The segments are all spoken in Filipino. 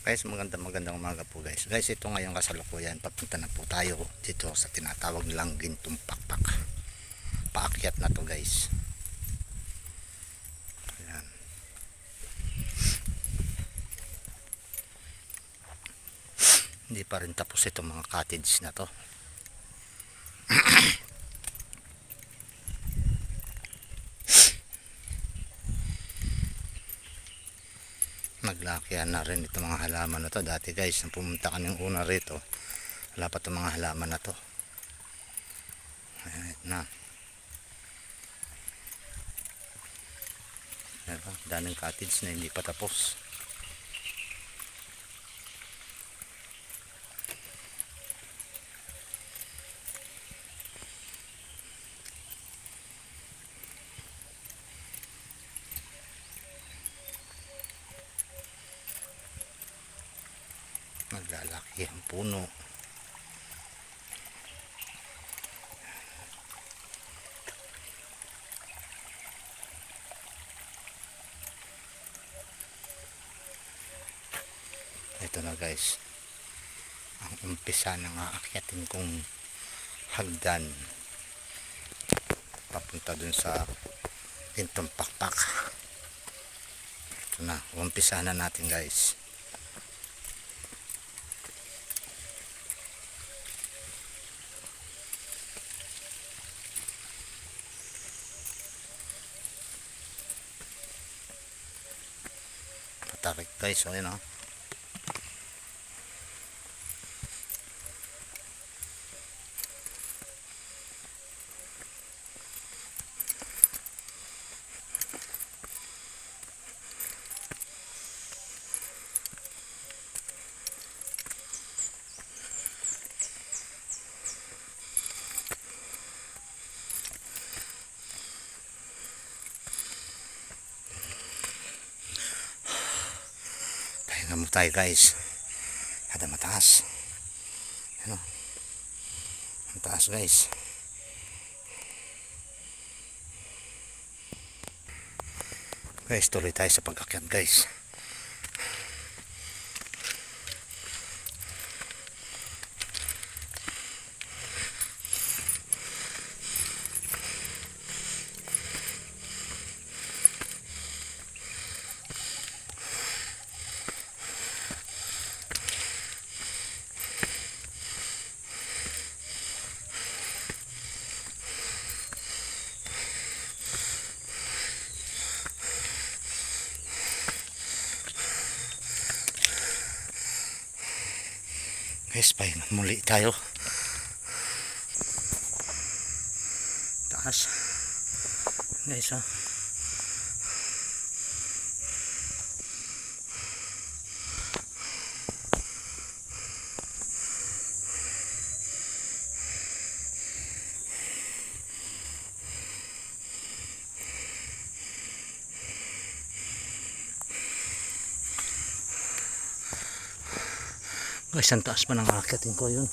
Guys, magandang umaga po guys. Guys, ito ngayon kasalukuyan, papunta na po tayo dito sa tinatawag nilang Gintong Pakpak. Paakyat na to guys. Ayan. Hindi pa rin tapos itong mga cottage na to. Naglakyan na rin itong mga halaman na to. Dati guys, nung pumunta kaming una rito, wala pa itong mga halaman na to. Ayan na. Daming cottage na hindi pa tapos. Naglalaki ang puno. Ito na guys, ang umpisa ng aakyatin kong hagdan papunta dun sa Gintong Pakpak. Ito na, umpisa na natin guys. Patarik guys, o yun o. Pahinga mo tayo guys. Ada mataas. Ano? Ang taas guys. Guys, tuloy tayo sa pag-akyat guys. Guys, pahinga muli tayo. Taas guys, oh. Guys, ang taas pa ng akyatin ko yun.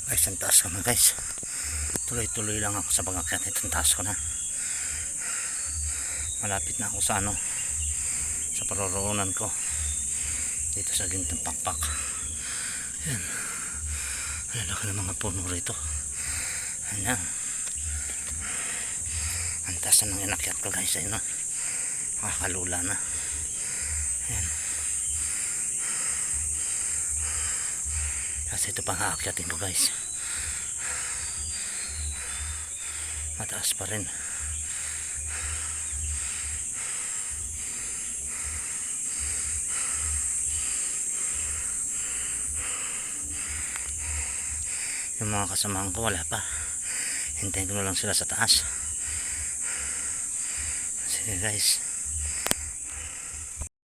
Guys, ang taas ko na guys. Tuloy-tuloy lang ako sa pag-akyat. Itong taas ko na. Malapit na ako sa ano, sa paroroonan ko dito sa Gintong Pakpak. Ayan. Lalaki ng mga puno rito. Ayan. Ang taas na ng inakyat ko guys. Ayun o. Kalula na. Ayan. Kasi ito pang aakyatin ko guys. Mataas pa rin. Yung mga kasamahan ko wala pa. Hintayin ko na lang sila sa taas. Sige guys.